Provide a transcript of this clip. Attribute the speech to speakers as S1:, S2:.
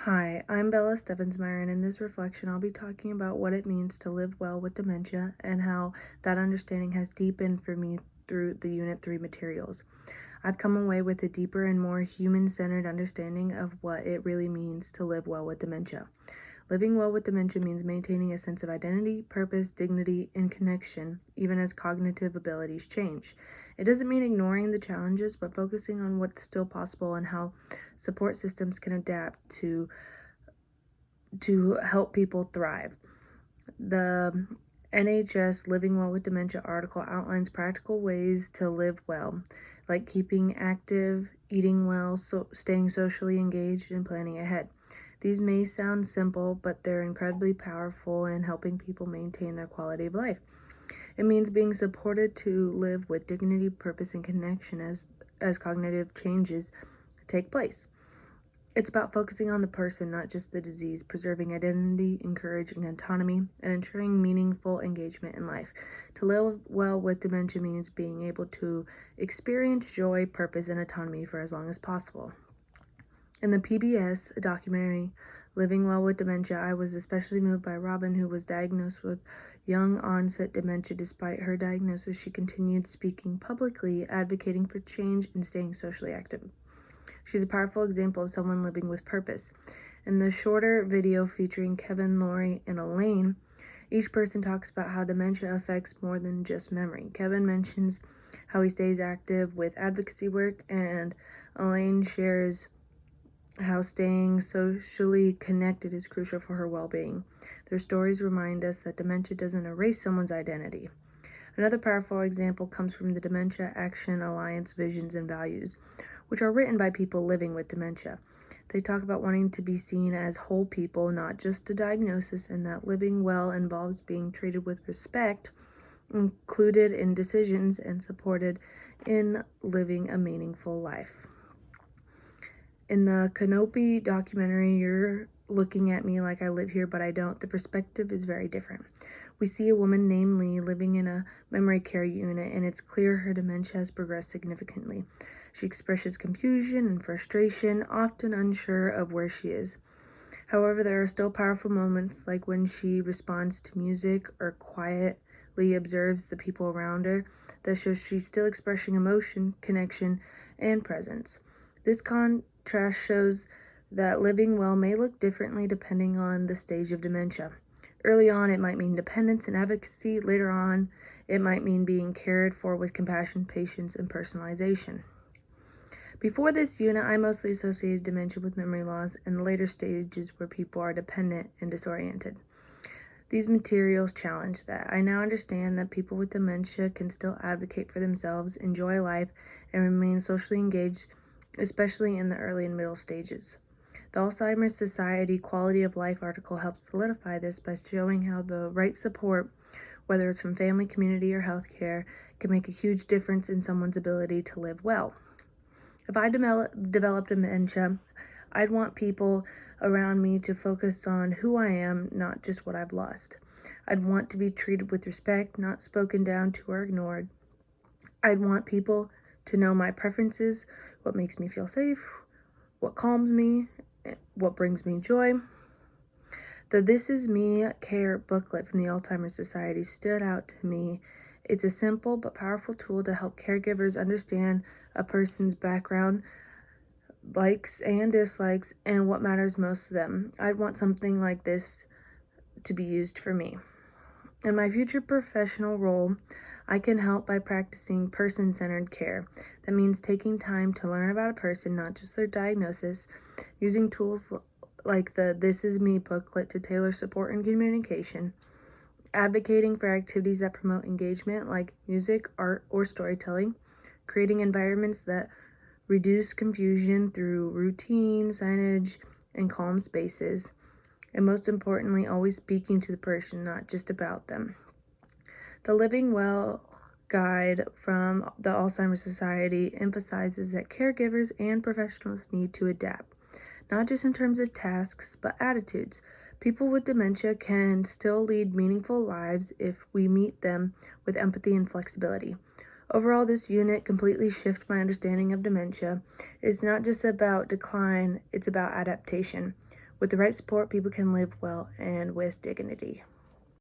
S1: Hi, I'm Bella Stevensmeyer, and in this reflection, I'll be talking about what it means to live well with dementia and how that understanding has deepened for me through the Unit 3 materials. I've come away with a deeper and more human centered understanding of what it really means to live well with dementia. Living well with dementia means maintaining a sense of identity, purpose, dignity, and connection, even as cognitive abilities change. It doesn't mean ignoring the challenges, but focusing on what's still possible and how support systems can adapt to help people thrive. The NHS Living Well with Dementia article outlines practical ways to live well, like keeping active, eating well, staying socially engaged, and planning ahead. These may sound simple, but they're incredibly powerful in helping people maintain their quality of life. It means being supported to live with dignity, purpose, and connection as cognitive changes take place. It's about focusing on the person, not just the disease, preserving identity, encouraging autonomy, and ensuring meaningful engagement in life. To live well with dementia means being able to experience joy, purpose, and autonomy for as long as possible. In the PBS documentary Living Well with Dementia, I was especially moved by Robin, who was diagnosed with young onset dementia. Despite her diagnosis, she continued speaking publicly, advocating for change, and staying socially active. She's a powerful example of someone living with purpose. In the shorter video featuring Kevin, Lori, and Elaine, each person talks about how dementia affects more than just memory. Kevin mentions how he stays active with advocacy work, and Elaine shares how staying socially connected is crucial for her well-being. Their stories remind us that dementia doesn't erase someone's identity. Another powerful example comes from the Dementia Action Alliance visions and values, which are written by people living with dementia. They talk about wanting to be seen as whole people, not just a diagnosis, and that living well involves being treated with respect, included in decisions, and supported in living a meaningful life. In the Canopy documentary, You're Looking at Me Like I Live Here But I Don't, the perspective is very different. We see a woman named Lee living in a memory care unit, and it's clear her dementia has progressed significantly. She expresses confusion and frustration, often unsure of where she is. However, there are still powerful moments, like when she responds to music or quietly observes the people around her, that shows she's still expressing emotion, connection, and presence. This contrast shows that living well may look differently depending on the stage of dementia. Early on, it might mean dependence and advocacy. Later on, it might mean being cared for with compassion, patience, and personalization. Before this unit, I mostly associated dementia with memory loss and the later stages where people are dependent and disoriented. These materials challenge that. I now understand that people with dementia can still advocate for themselves, enjoy life, and remain socially engaged, especially in the early and middle stages. The Alzheimer's Society Quality of Life article helps solidify this by showing how the right support, whether it's from family, community, or healthcare, can make a huge difference in someone's ability to live well. If I developed dementia, I'd want people around me to focus on who I am, not just what I've lost. I'd want to be treated with respect, not spoken down to or ignored. I'd want people to know my preferences, what makes me feel safe, what calms me, what brings me joy. The This Is Me Care booklet from the Alzheimer's Society stood out to me. It's a simple but powerful tool to help caregivers understand a person's background, likes and dislikes, and what matters most to them. I'd want something like this to be used for me. In my future professional role, I can help by practicing person-centered care. That means taking time to learn about a person, not just their diagnosis, using tools like the This Is Me booklet to tailor support and communication, advocating for activities that promote engagement like music, art, or storytelling, creating environments that reduce confusion through routine, signage, and calm spaces, and most importantly, always speaking to the person, not just about them. The Living Well guide from the Alzheimer's Society emphasizes that caregivers and professionals need to adapt, not just in terms of tasks, but attitudes. People with dementia can still lead meaningful lives if we meet them with empathy and flexibility. Overall, this unit completely shifted my understanding of dementia. It's not just about decline, it's about adaptation. With the right support, people can live well and with dignity.